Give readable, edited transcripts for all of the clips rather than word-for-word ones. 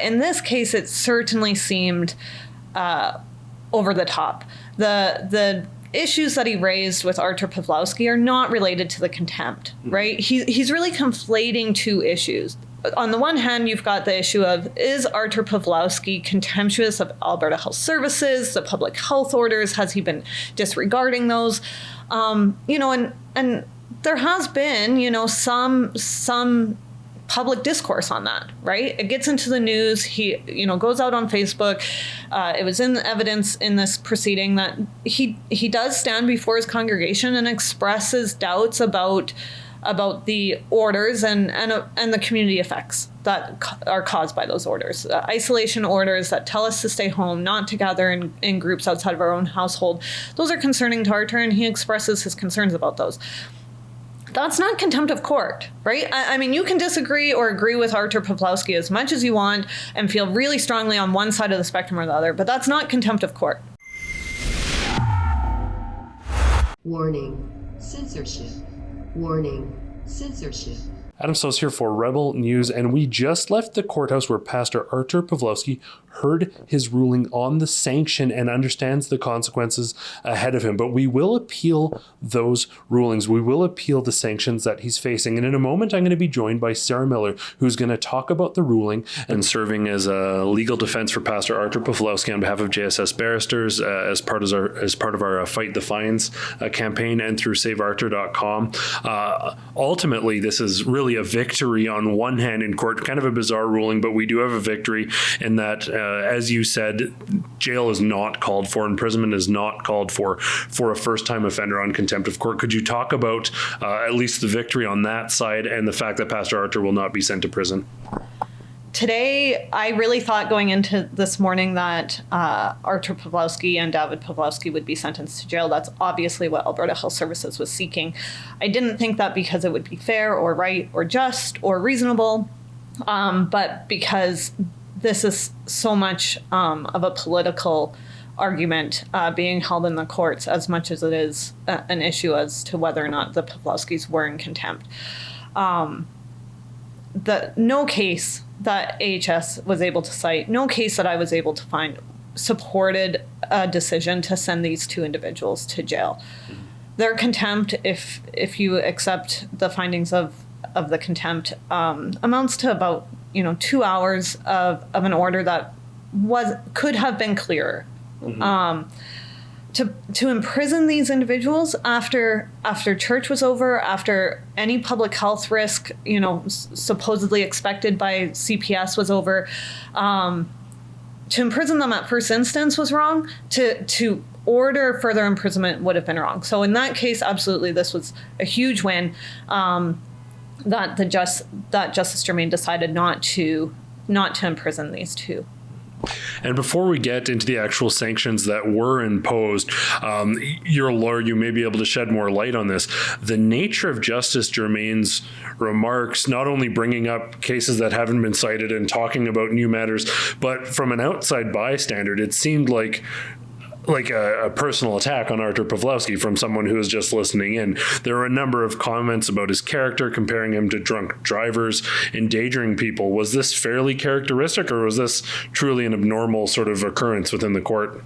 in this case, it certainly seemed over the top. The issues that he raised with Artur Pawlowski are not related to the contempt, right? He's really conflating two issues. On the one hand, you've got the issue of, is Artur Pawlowski contemptuous of Alberta Health Services, the public health orders? Has he been disregarding those? And there has been, some public discourse on that, right? It gets into the news. He, goes out on Facebook. It was in evidence in this proceeding that he does stand before his congregation and expresses doubts about the orders and the community effects that are caused by those orders. Isolation orders that tell us to stay home, not to gather in groups outside of our own household. Those are concerning to Artur, and he expresses his concerns about those. That's not contempt of court, right? I mean, you can disagree or agree with Artur Pawlowski as much as you want and feel really strongly on one side of the spectrum or the other, but that's not contempt of court. Warning, censorship. Warning, censorship. Adam Soos here for Rebel News, and we just left the courthouse where Pastor Artur Pawlowski heard his ruling on the sanction and understands the consequences ahead of him. But we will appeal those rulings. We will appeal the sanctions that he's facing. And in a moment, I'm going to be joined by Sarah Miller, who's going to talk about the ruling and serving as a legal defense for Pastor Artur Pawlowski on behalf of JSS Barristers as part of our Fight the Fines campaign and through SaveArtur.com. Ultimately, this is really a victory on one hand in court, kind of a bizarre ruling, but we do have a victory in that, as you said, jail is not called for, imprisonment is not called for a first-time offender on contempt of court. Could you talk about at least the victory on that side and the fact that Pastor Artur will not be sent to prison? Today, I really thought going into this morning that Artur Pawlowski and Dawid Pawlowski would be sentenced to jail. That's obviously what Alberta Health Services was seeking. I didn't think that because it would be fair or right or just or reasonable, but because this is so much of a political argument being held in the courts as much as it is an issue as to whether or not the Pawlowskis were in contempt. No case that AHS was able to cite, no case that I was able to find supported a decision to send these two individuals to jail. Their contempt, if you accept the findings of the contempt, amounts to about 2 hours of an order that could have been clearer. Mm-hmm. To imprison these individuals after church was over, after any public health risk, supposedly expected by CPS was over, to imprison them at first instance was wrong. To order further imprisonment would have been wrong. So in that case, absolutely, this was a huge win. That Justice Germain decided not to imprison these two. And before we get into the actual sanctions that were imposed, you're a lawyer, you may be able to shed more light on this. The nature of Justice Germain's remarks, not only bringing up cases that haven't been cited and talking about new matters, but from an outside bystander, it seemed like a personal attack on Artur Pawlowski from someone who was just listening in. There were a number of comments about his character, comparing him to drunk drivers, endangering people. Was this fairly characteristic, or was this truly an abnormal sort of occurrence within the court?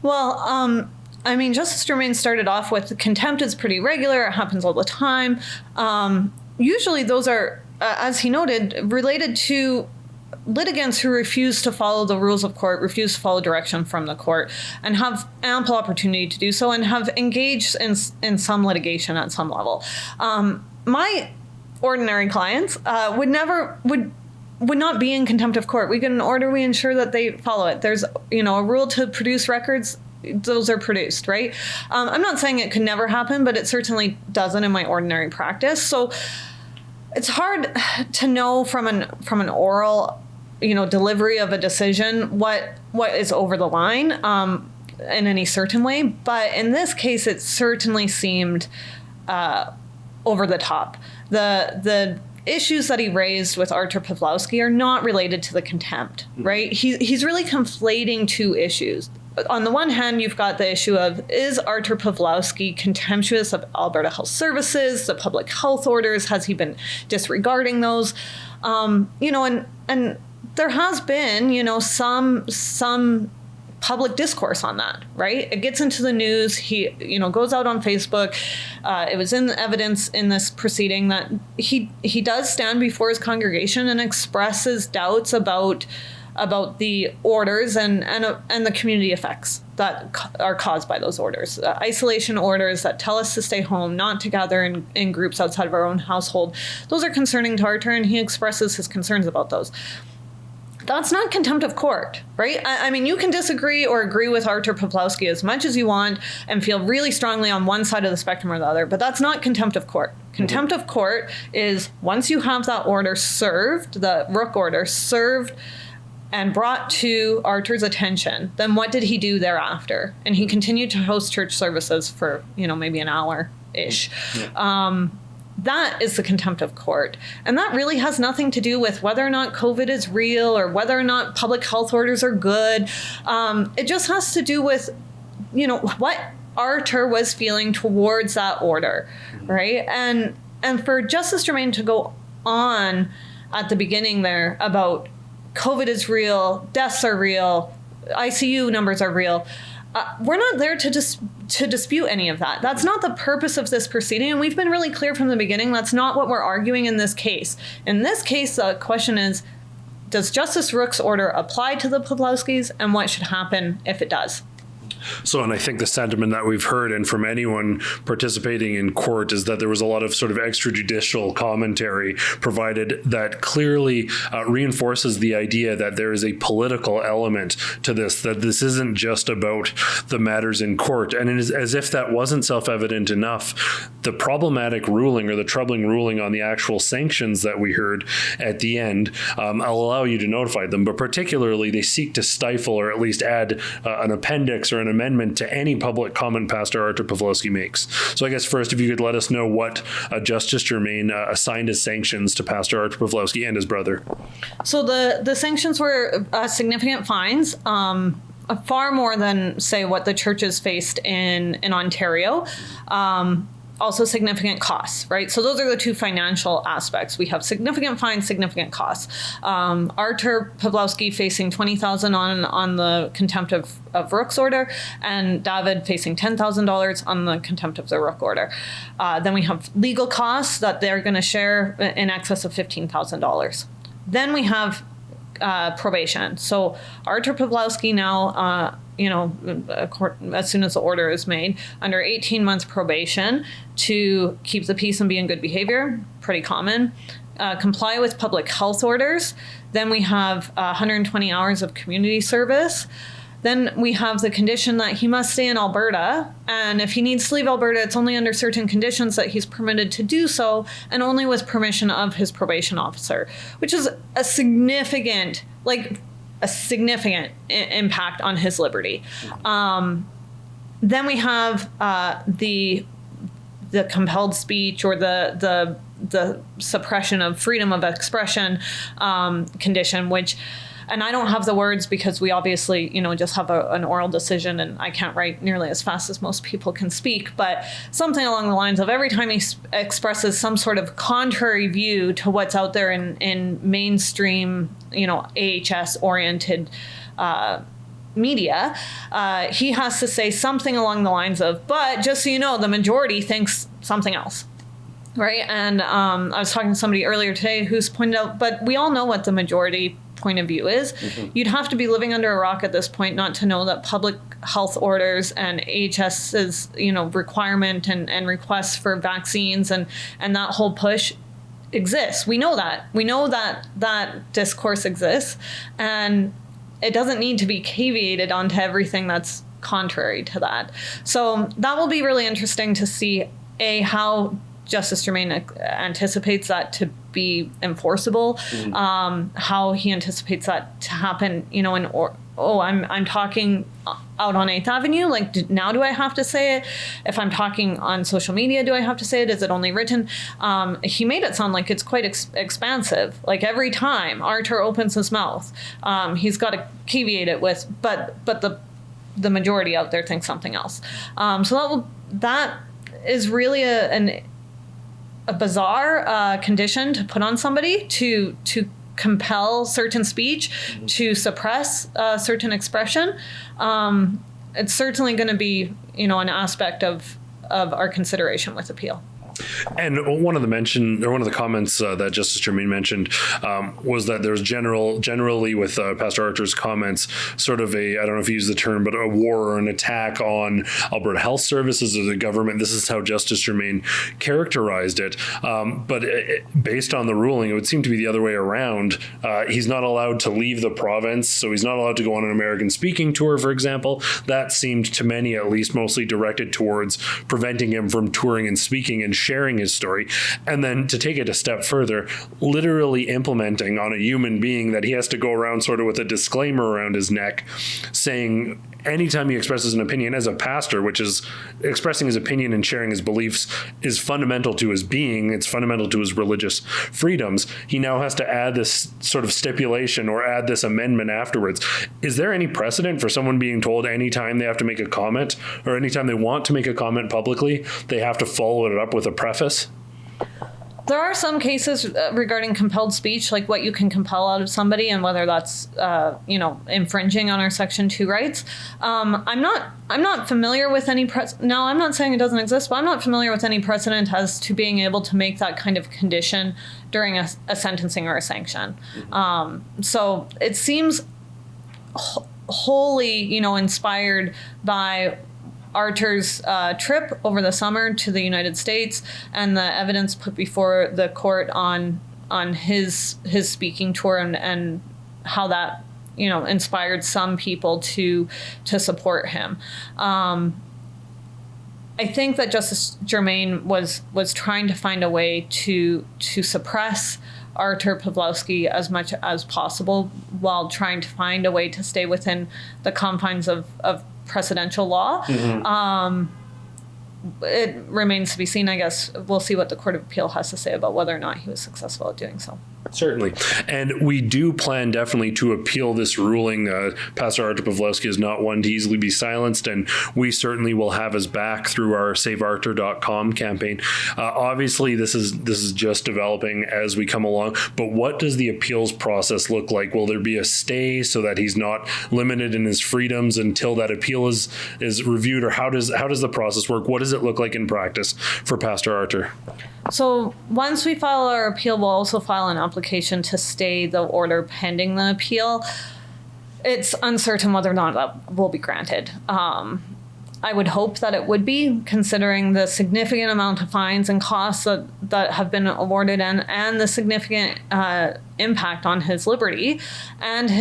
Well, Justice Germain started off with contempt is pretty regular. It happens all the time. Usually those are, as he noted, related to litigants who refuse to follow the rules of court, refuse to follow direction from the court, and have ample opportunity to do so, and have engaged in some litigation at some level. My ordinary clients would not be in contempt of court. We get an order, we ensure that they follow it. There's a rule to produce records. Those are produced, right? I'm not saying it could never happen, but it certainly doesn't in my ordinary practice. So it's hard to know from an oral delivery of a decision what is over the line in any certain way. But in this case, it certainly seemed over the top. The issues that he raised with Artur Pawlowski are not related to the contempt, right? He's really conflating two issues. On the one hand, you've got the issue of, is Artur Pawlowski contemptuous of Alberta Health Services, the public health orders? Has he been disregarding those? And there has been, some public discourse on that, right? It gets into the news. He, goes out on Facebook. It was in the evidence in this proceeding that he does stand before his congregation and expresses doubts about the orders and the community effects that are caused by those orders. Isolation orders that tell us to stay home, not to gather in groups outside of our own household. Those are concerning to Artur, and he expresses his concerns about those. That's not contempt of court, right? I mean, you can disagree or agree with Artur Pawlowski as much as you want and feel really strongly on one side of the spectrum or the other, but that's not contempt of court. Contempt of court is once you have that order served, the Rook order served and brought to Artur's attention, then what did he do thereafter? And he continued to host church services for, maybe an hour-ish. Yeah. That is the contempt of court. And that really has nothing to do with whether or not COVID is real or whether or not public health orders are good. It just has to do with, what Artur was feeling towards that order, right? And for Justice Germain to go on at the beginning there about COVID is real, deaths are real, ICU numbers are real, we're not there to dispute any of that. That's not the purpose of this proceeding, and we've been really clear from the beginning that's not what we're arguing in this case. In this case, the question is, does Justice Rook's order apply to the Pawlowskis, and what should happen if it does? So, and I think the sentiment that we've heard and from anyone participating in court is that there was a lot of sort of extrajudicial commentary provided that clearly reinforces the idea that there is a political element to this, that this isn't just about the matters in court. And it is as if that wasn't self-evident enough. The problematic ruling or the troubling ruling on the actual sanctions that we heard at the end, I'll allow you to notify them, but particularly they seek to stifle or at least add an appendix or an amendment to any public comment Pastor Artur Pawlowski makes. So I guess first, if you could let us know what Justice Germain assigned as sanctions to Pastor Artur Pawlowski and his brother. So the sanctions were significant fines, far more than, say, what the churches faced in Ontario. Also significant costs, right? So those are the two financial aspects. We have significant fines, significant costs. Artur Pawlowski facing $20,000 on the contempt of Rook's order, and Dawid facing $10,000 on the contempt of the Rook order. Then we have legal costs that they're going to share in excess of $15,000. Then we have probation. So Artur Pawlowski now, as soon as the order is made, under 18 months probation to keep the peace and be in good behavior, pretty common. Comply with public health orders. Then we have 120 hours of community service. Then we have the condition that he must stay in Alberta, and if he needs to leave Alberta, it's only under certain conditions that he's permitted to do so, and only with permission of his probation officer, which is a significant impact on his liberty. Then we have the compelled speech or the suppression of freedom of expression condition, which. And I don't have the words because we obviously, just have an oral decision and I can't write nearly as fast as most people can speak, but something along the lines of every time he expresses some sort of contrary view to what's out there in mainstream, AHS-oriented media, he has to say something along the lines of, but just so you know, the majority thinks something else. Right. And I was talking to somebody earlier today who's pointed out, but we all know what the majority point of view is. Mm-hmm. You'd have to be living under a rock at this point not to know that public health orders and AHS's, requirement and requests for vaccines and that whole push exists. We know that. We know that discourse exists, and it doesn't need to be caveated onto everything that's contrary to that. So that will be really interesting to see, how Justice Germain anticipates that to be enforceable, how he anticipates that to happen, I'm talking out on 8th Avenue, now do I have to say it? If I'm talking on social media, do I have to say it? Is it only written? He made it sound like it's quite expansive. Like every time Artur opens his mouth, he's got to caveat it with, but the majority out there thinks something else. So that is really a bizarre condition to put on somebody to compel certain speech, to suppress certain expression, it's certainly going to be, an aspect of our consideration with appeal. And one of the comments that Justice Germain mentioned was that there's generally with Pastor Artur's comments, sort of I don't know if he used the term, but a war or an attack on Alberta Health Services or the government. This is how Justice Germain characterized it. But based on the ruling, it would seem to be the other way around. He's not allowed to leave the province, so he's not allowed to go on an American speaking tour, for example. That seemed to many, at least, mostly directed towards preventing him from touring and speaking and sharing his story. And then to take it a step further, literally implementing on a human being that he has to go around sort of with a disclaimer around his neck saying anytime he expresses an opinion as a pastor, which is expressing his opinion and sharing his beliefs is fundamental to his being, it's fundamental to his religious freedoms, he now has to add this sort of stipulation or add this amendment afterwards. Is there any precedent for someone being told anytime they have to make a comment or anytime they want to make a comment publicly, they have to follow it up with a preface? There are some cases regarding compelled speech, like what you can compel out of somebody and whether that's, infringing on our Section 2 rights. I'm not familiar with any now, I'm not saying it doesn't exist, but I'm not familiar with any precedent as to being able to make that kind of condition during a sentencing or a sanction. So it seems wholly, inspired by Artur's trip over the summer to the United States and the evidence put before the court on his speaking tour and how that inspired some people to support him. I think that Justice Germain was trying to find a way to suppress Artur Pawlowski as much as possible while trying to find a way to stay within the confines of precedential law. It remains to be seen. I guess we'll see what the Court of Appeal has to say about whether or not he was successful at doing so. Certainly. And we do plan definitely to appeal this ruling. Pastor Artur Pawlowski is not one to easily be silenced, and we certainly will have his back through our saveartur.com campaign. Obviously, this is just developing as we come along, but what does the appeals process look like? Will there be a stay so that he's not limited in his freedoms until that appeal is reviewed, or how does the process work? What does it look like in practice for Pastor Artur? So once we file our appeal, we'll also file an application to stay the order pending the appeal. It's uncertain whether or not that will be granted. I would hope that it would be, considering the significant amount of fines and costs that have been awarded and the significant impact on his liberty and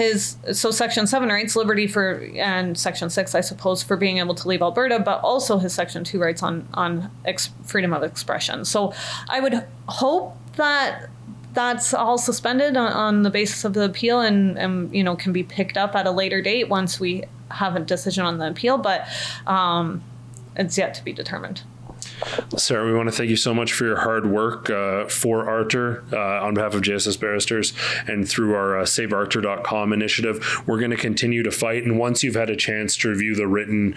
Section 7 rights, liberty and Section 6, I suppose, for being able to leave Alberta, but also his Section 2 rights on freedom of expression. So I would hope that that's all suspended on the basis of the appeal and can be picked up at a later date once we have a decision on the appeal, but it's yet to be determined. Sarah, we want to thank you so much for your hard work for Artur on behalf of JSS Barristers and through our saveartur.com initiative. We're going to continue to fight, and once you've had a chance to review the written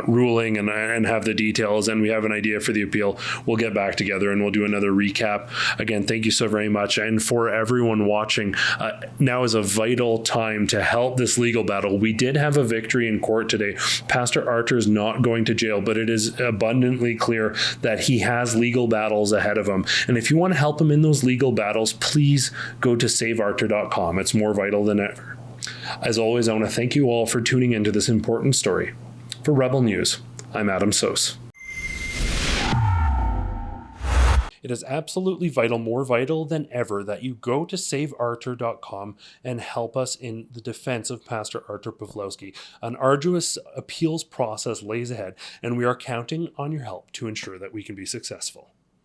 ruling and have the details and we have an idea for the appeal, we'll get back together and we'll do another recap. Again, thank you so very much. And for everyone watching, now is a vital time to help this legal battle. We did have a victory in court today. Pastor Artur is not going to jail, but it is abundantly clear that he has legal battles ahead of him. And if you want to help him in those legal battles, please go to saveartur.com. It's more vital than ever. As always, I want to thank you all for tuning into this important story. For Rebel News, I'm Adam Soos. It is absolutely vital, more vital than ever, that you go to saveartur.com and help us in the defense of Pastor Artur Pawlowski. An arduous appeals process lays ahead, and we are counting on your help to ensure that we can be successful.